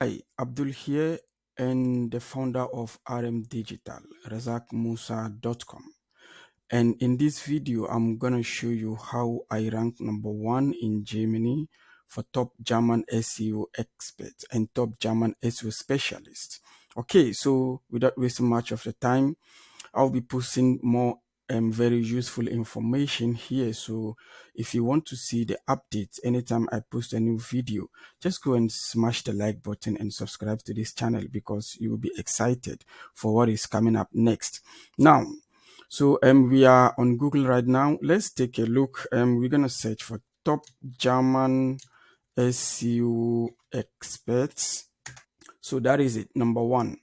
Hi, Abdul here, and the founder of RM Digital, razakmusa.com. And in this video, I'm going to show you how I rank #1 in Germany for top German SEO experts and top German SEO specialists. Okay, so without wasting much of the time, I'll be posting more very useful information here. So if you want to see the updates anytime I post a new video, just go and smash the like button and subscribe to this channel because you will be excited for what is coming up next. Now, so we are on Google right now. Let's take a look. We're gonna search for top German SEO experts. So that is it. #1.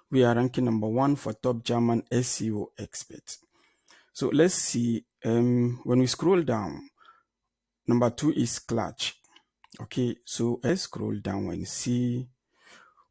We are ranking #1 for top German SEO experts. So let's see. When we scroll down, #2 is Clutch. Okay, so let's scroll down and see.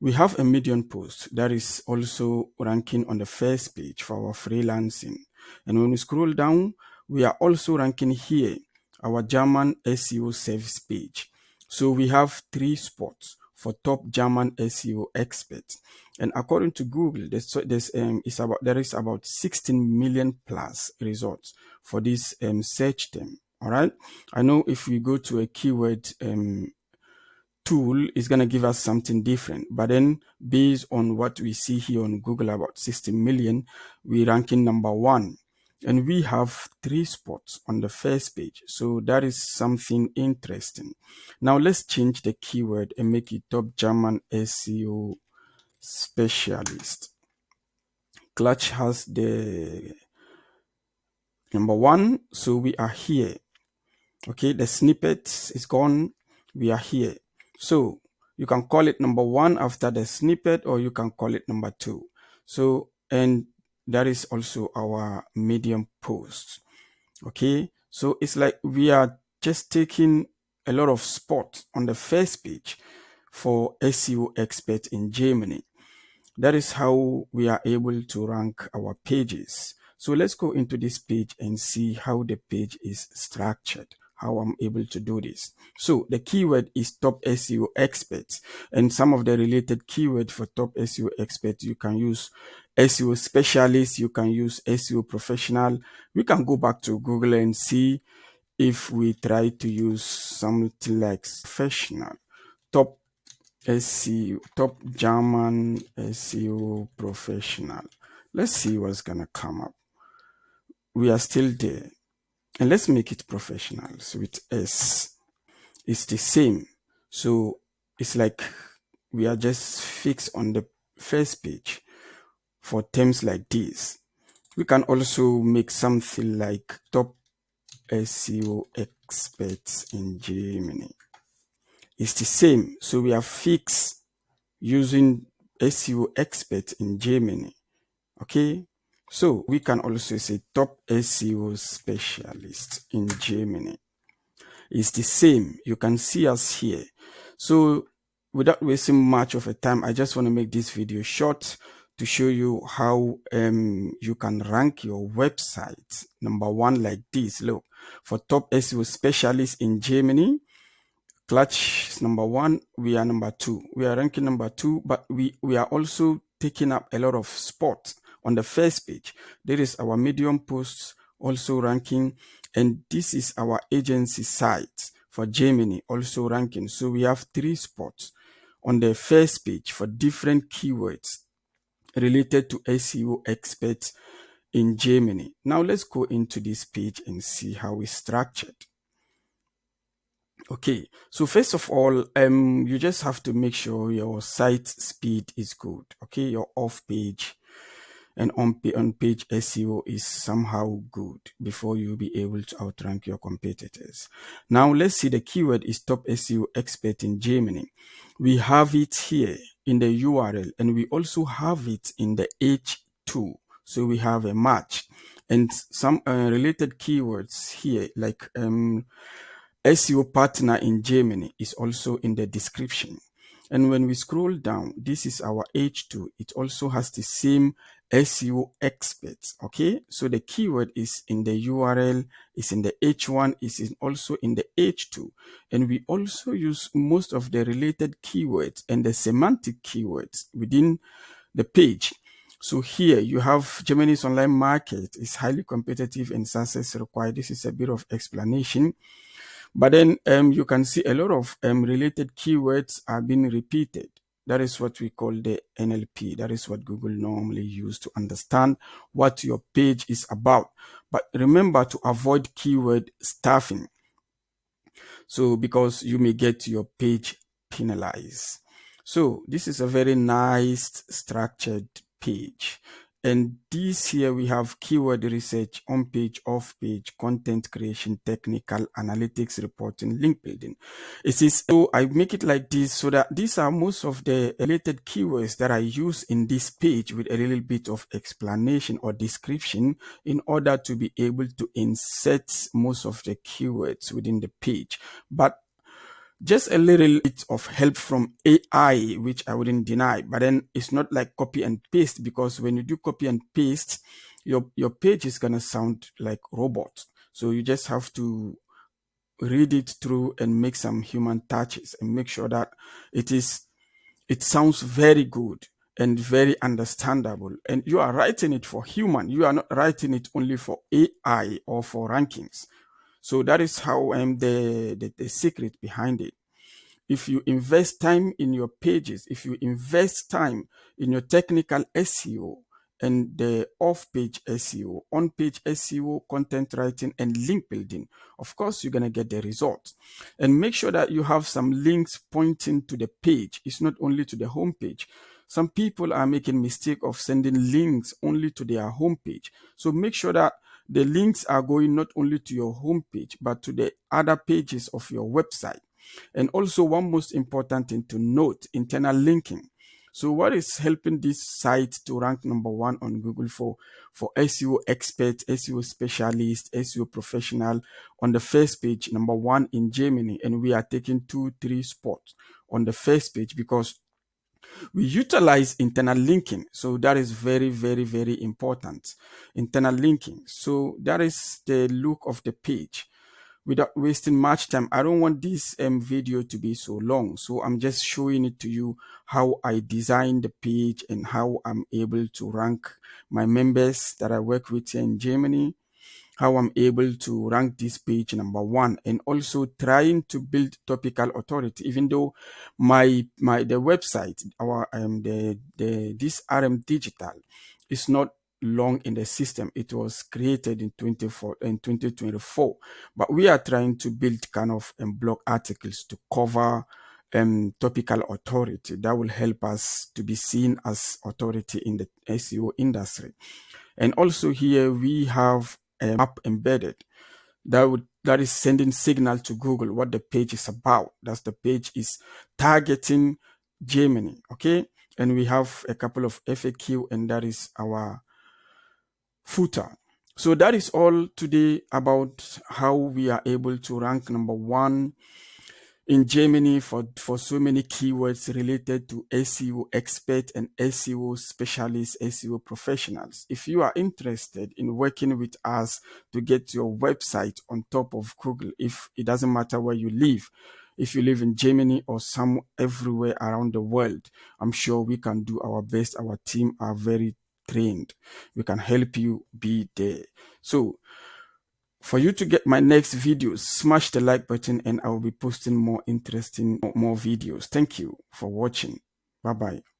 We have a Medium post that is also ranking on the first page for our freelancing. And when we scroll down, we are also ranking here, our German SEO service page. So we have 3 spots for top German SEO experts. And according to Google, there is about 16 million plus results for this search term. All right. I know if we go to a keyword tool is going to give us something different, but then based on what we see here on Google, about 60 million, we ranking #1, and we have 3 spots on the first page. So that is something interesting. Now let's change the keyword and make it top German SEO specialist. Clutch has the #1, so we are here. Okay, the snippet is gone. We are here. So you can call it #1 after the snippet, or you can call it #2. So, and that is also our Medium post. Okay, so it's like we are just taking a lot of spot on the first page for SEO experts in Germany. That is how we are able to rank our pages. So let's go into this page and see how the page is structured, how I'm able to do this. So the keyword is top SEO experts, and some of the related keywords for top SEO experts, you can use SEO specialist, you can use SEO professional. We can go back to Google and see if we try to use something like professional, top SEO, top German SEO professional. Let's see what's gonna come up. We are still there. And let's make it professional. So with S. It's the same. So it's like we are just fixed on the first page for terms like this. We can also make something like top SEO experts in Germany. It's the same. So we are fixed using SEO experts in Germany. Okay, so we can also say top SEO specialist in Germany. It's the same. You can see us here. So without wasting much of a time, I just want to make this video short to show you how you can rank your website #1 like this. Look, for top SEO specialists in Germany, Clutch is #1, we are #2. We are ranking #2, but we are also taking up a lot of spots on the first page. There is our Medium posts also ranking, and this is our agency site for Germany also ranking. So we have 3 spots on the first page for different keywords related to SEO experts in Germany. Now let's go into this page and see how it's structured. Okay, so first of all, you just have to make sure your site speed is good. Okay, your off page and on page SEO is somehow good before you'll be able to outrank your competitors. Now let's see, the keyword is top SEO expert in Germany. We have it here in the URL, and we also have it in the H2. So we have a match, and some related keywords here like SEO partner in Germany is also in the description. And when we scroll down, this is our H2. It also has the same SEO experts. Okay, so the keyword is in the URL, is in the H1, is also in the H2. And we also use most of the related keywords and the semantic keywords within the page. So here you have Germany's online market is highly competitive and success required. This is a bit of explanation. But then you can see a lot of related keywords are being repeated. That is what we call the NLP. That is what Google normally use to understand what your page is about. But remember to avoid keyword stuffing. So because you may get your page penalized. So this is a very nice structured page. And this here we have keyword research, on page, off page, content creation, technical, analytics, reporting, link building. It is so I make it like this so that these are most of the related keywords that I use in this page with a little bit of explanation or description in order to be able to insert most of the keywords within the page. But just a little bit of help from AI, which I wouldn't deny, but then it's not like copy and paste, because when you do copy and paste, your page is going to sound like robot. So you just have to read it through and make some human touches and make sure that it sounds very good and very understandable. And you are writing it for human. You are not writing it only for AI or for rankings. So that is how the secret behind it. If you invest time in your pages, if you invest time in your technical SEO and the off-page SEO, on-page SEO, content writing, and link building, of course, you're going to get the results. And make sure that you have some links pointing to the page. It's not only to the home page. Some people are making mistake of sending links only to their homepage. So make sure that the links are going not only to your homepage, but to the other pages of your website. And also, one most important thing to note, internal linking. So what is helping this site to rank #1 on Google for SEO experts, SEO specialists, SEO professional on the first page, #1 in Germany, and we are taking 2-3 spots on the first page because we utilize internal linking. So that is very, very, very important. Internal linking. So that is the look of the page. Without wasting much time, I don't want this video to be so long. So I'm just showing it to you how I design the page and how I'm able to rank my members that I work with here in Germany, how I'm able to rank this page #1, and also trying to build topical authority. Even though the website, our this RM Digital is not long in the system. It was created in 2024, but we are trying to build kind of blog articles to cover topical authority that will help us to be seen as authority in the SEO industry. And also here we have a map embedded that is sending signal to Google what the page is about. That's the page is targeting Germany. Okay. And we have a couple of FAQ, and that is our footer. So that is all today about how we are able to rank #1 in Germany for so many keywords related to SEO experts and SEO specialists, SEO professionals. If you are interested in working with us to get your website on top of Google, if it doesn't matter where you live, if you live in Germany or some everywhere around the world, I'm sure we can do our best. Our team are very trained. We can help you be there. So for you to get my next videos, smash the like button and I will be posting more interesting, more videos. Thank you for watching. Bye-bye.